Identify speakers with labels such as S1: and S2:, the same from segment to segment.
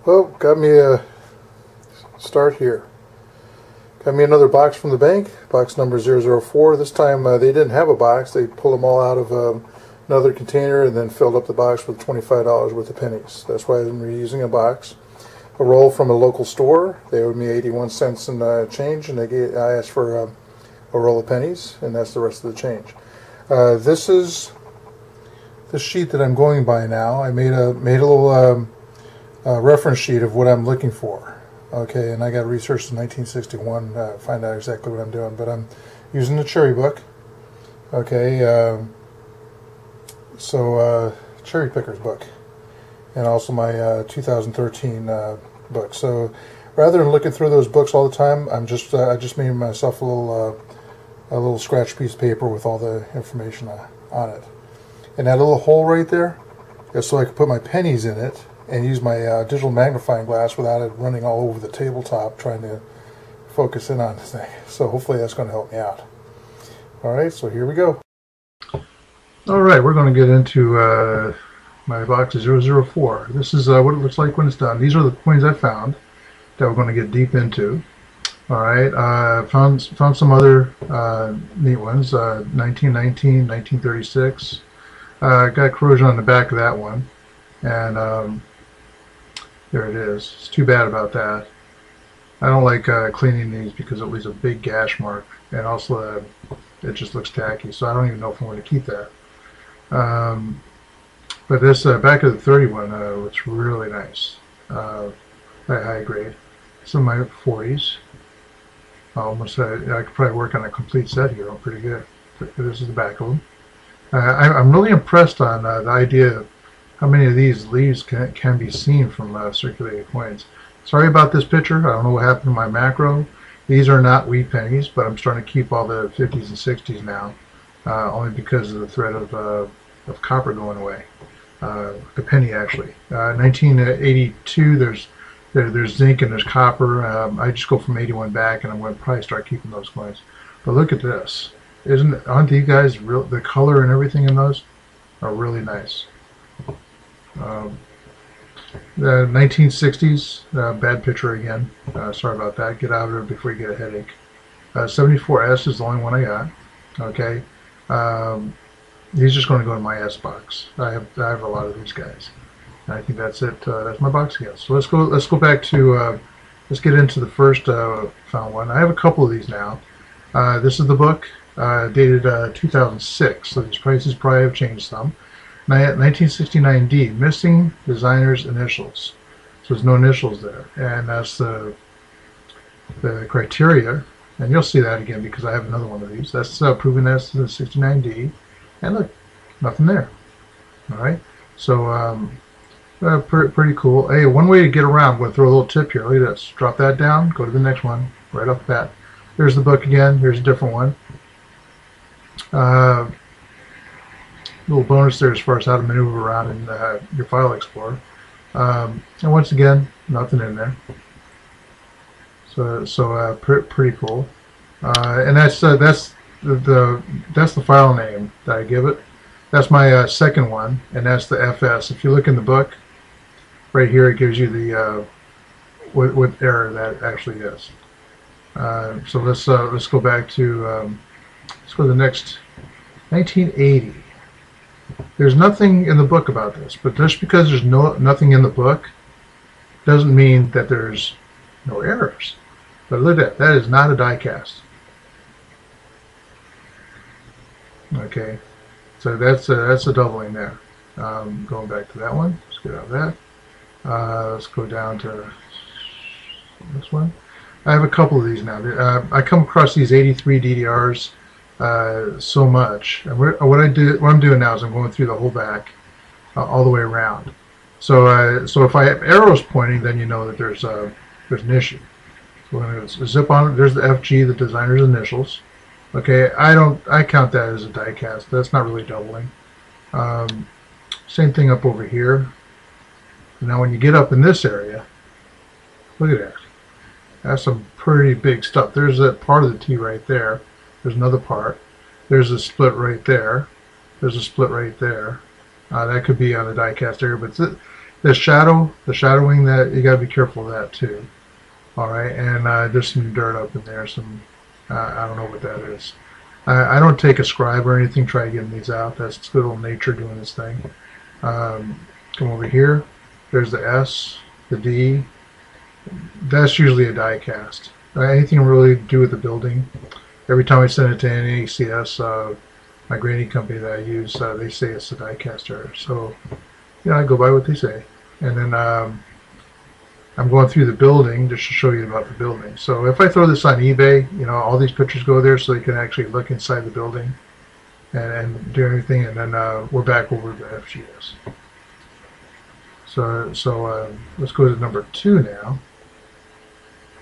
S1: Well, got me a start here. Got me another box from the bank, box number 004. This time they didn't have a box. They pulled them all out of another container and then filled up the box with $25 worth of pennies. That's why I'm reusing a box. A roll from a local store. They owed me 81 cents in change, and I asked for a roll of pennies, and that's the rest of the change. This is the sheet that I'm going by now. I made a little reference sheet of what I'm looking for. Okay, and I got researched in 1961, find out exactly what I'm doing, but I'm using the Cherry book. Okay, Cherry Picker's book, and also my 2013 book. So rather than looking through those books all the time, I just made myself a little scratch piece of paper with all the information on it. And that little hole right there is so I could put my pennies in it and use my digital magnifying glass without it running all over the tabletop trying to focus in on this thing. So hopefully that's going to help me out. Alright, so here we go. Alright, we're going to get into my box 004. This is what it looks like when it's done. These are the coins I found that we're going to get deep into. Alright, found some other neat ones. 1919, 1936. Got corrosion on the back of that one. And there it is. It's too bad about that. I don't like cleaning these because it leaves a big gash mark, and also it just looks tacky, so I don't even know if I'm going to keep that. But this back of the 31 looks really nice. High grade. Some of my 40s. Almost, I could probably work on a complete set here. I'm pretty good. This is the back of them. I'm really impressed on the idea of how many of these leaves can be seen from circulating coins. Sorry about this picture. I don't know what happened to my macro. These are not wheat pennies, but I'm starting to keep all the 50s and 60s now, only because of the threat of copper going away. The penny, actually. 1982, there's zinc and there's copper. I just go from 81 back, and I'm going to probably start keeping those coins. But look at this. Aren't these guys real? The color and everything in those are really nice. The 1960s, bad picture again. Sorry about that. Get out of it before you get a headache. 74S is the only one I got. Okay, he's just going to go to my S box. I have a lot of these guys. And I think that's it. That's my box again. So let's go back to let's get into the first found one. I have a couple of these now. This is the book dated 2006. So these prices probably have changed some. 1969D, missing designer's initials. So there's no initials there, and that's the criteria. And you'll see that again because I have another one of these. That's proving that's the 69D, and look, nothing there. All right, so pretty cool. Hey, one way to get around. I'm going to throw a little tip here. Look at this. Drop that down. Go to the next one right off the bat. There's the book again. Here's a different one. Little bonus there as far as how to maneuver around in your file explorer. And once again, nothing in there. So pretty cool. And that's the file name that I give it. That's my second one, and that's the FS. If you look in the book, right here it gives you the what error that actually is. So let's go back to let's go to the next 1980. There's nothing in the book about this, but just because there's nothing in the book doesn't mean that there's no errors. But look at that. That is not a die cast. Okay, so that's a doubling there. Going back to that one. Let's get out of that. Let's go down to this one. I have a couple of these now. I come across these 83 DDRs so much, and what I'm doing now is I'm going through the whole back all the way around. So if I have arrows pointing, then you know that there's an issue. So we're going to zip on it. There's the FG, the designer's initials. Okay, I count that as a die cast. That's not really doubling. Same thing up over here. Now when you get up in this area, look at that. That's some pretty big stuff. There's that part of the T right there. There's another part. There's a split right there. There's a split right there. That could be on the die cast area, but the shadowing, that you got to be careful of that too. All right, and there's some dirt up in there. Some I don't know what that is. I don't take a scribe or anything. Try getting these out. That's good old nature doing this thing. Come over here. There's the S, the D. That's usually a die cast. Anything really to do with the building. Every time I send it to NACS, my grading company that I use, they say it's a die cast error. So, I go by what they say. And then I'm going through the building just to show you about the building. So if I throw this on eBay, all these pictures go there so you can actually look inside the building and do everything. And then we're back over the FGS. So let's go to number 2 now.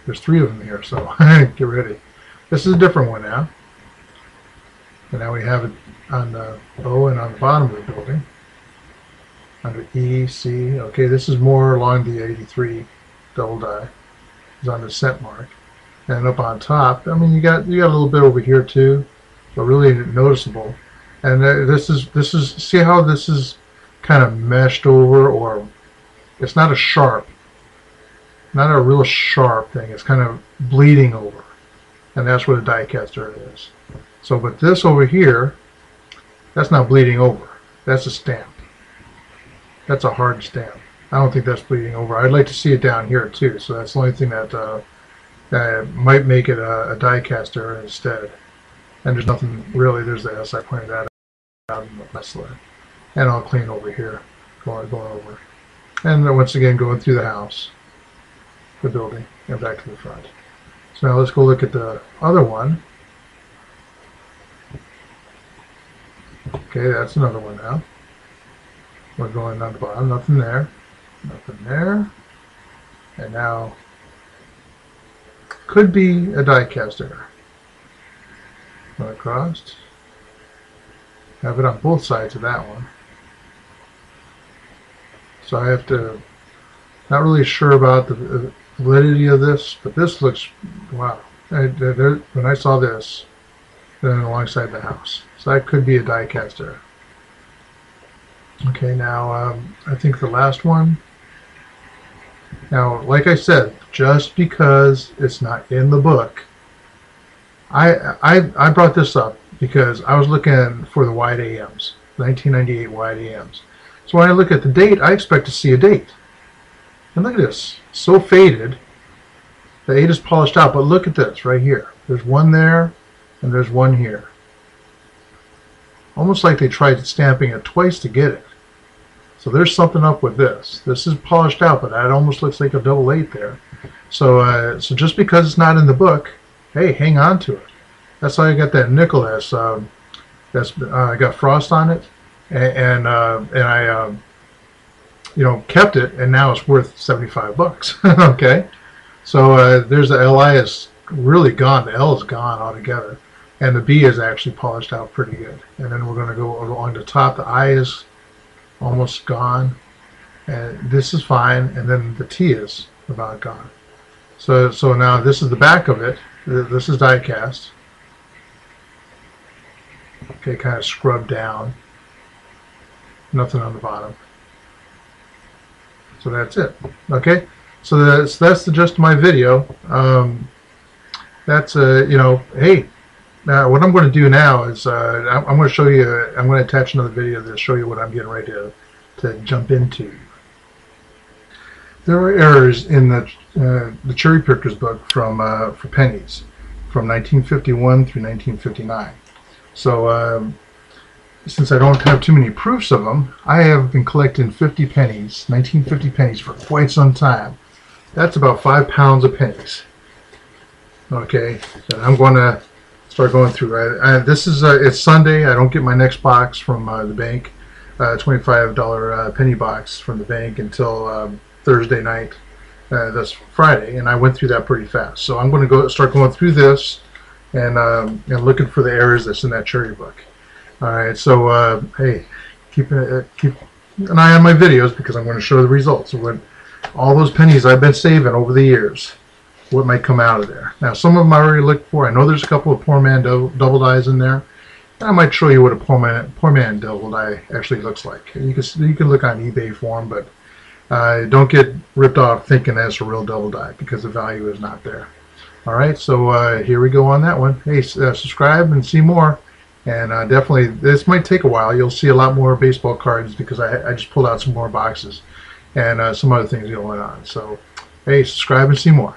S1: There's 3 of them here, so get ready. This is a different one now. And now we have it on the O and on the bottom of the building. Under E, C. Okay, this is more along the 83 double die. It's on the cent mark. And up on top, I mean, you got a little bit over here too, but really noticeable. And this is see how this is kind of meshed over, or it's not a real sharp thing. It's kind of bleeding over, and that's what a die caster is. So, but this over here, that's not bleeding over. That's a stamp. That's a hard stamp. I don't think that's bleeding over. I'd like to see it down here too. So that's the only thing that might make it a die caster instead. And there's nothing really. There's the S. I pointed that out in the last slide. And I'll clean over here, going over. And then once again, going through the house, the building, and back to the front. So now let's go look at the other one. Okay, that's another one now. We're going down the bottom, nothing there, nothing there. And now, could be a die cast error. Going across. Have it on both sides of that one. So I have to, not really sure about the validity of this, but this looks, wow. When I saw this, then alongside the house. So that could be a die cast error. Okay, now I think the last one. Now, like I said, just because it's not in the book, I brought this up because I was looking for the wide AMs, 1998 wide AMs. So when I look at the date, I expect to see a date. And look at this, so faded. The 8 is polished out, but look at this right here. There's one there, and there's one here. Almost like they tried stamping it twice to get it. So there's something up with this. This is polished out, but that almost looks like a double 8 there. So just because it's not in the book, hey, hang on to it. That's why I got that nickel that's got frost on it, and I kept it, and now it's worth 75 bucks. Okay, so there's the LI is really gone. The L is gone altogether, and the B is actually polished out pretty good. And then we're going to go along the top. The I is almost gone, and this is fine, and then the T is about gone. So now this is the back of it. This is die cast. Okay, kind of scrubbed down. Nothing on the bottom. So that's it. Okay, so that's the gist of my video. That's hey. Now, what I'm going to do now is I'm going to show you. I'm going to attach another video to show you what I'm getting ready to jump into. There are errors in the Cherry Pickers book for pennies from 1951 through 1959. So since I don't have too many proofs of them, I have been collecting 50 pennies, 1950 pennies for quite some time. That's about 5 pounds of pennies. Okay, so I'm going to start going through. This is it's Sunday. I don't get my next box from the bank, $25 penny box from the bank until Thursday night. That's Friday, and I went through that pretty fast. So I'm going to start going through this and looking for the errors that's in that Cherry book. All right. So hey, keep an eye on my videos because I'm going to show the results of what all those pennies I've been saving over the years. What might come out of there. Now, some of them I already looked for. I know there's a couple of Poor Man double dies in there. And I might show you what a Poor Man double die actually looks like. You can look on eBay for them, but don't get ripped off thinking that's a real double die, because the value is not there. All right, so here we go on that one. Hey, subscribe and see more. And definitely, this might take a while. You'll see a lot more baseball cards because I just pulled out some more boxes and some other things going on. So, hey, subscribe and see more.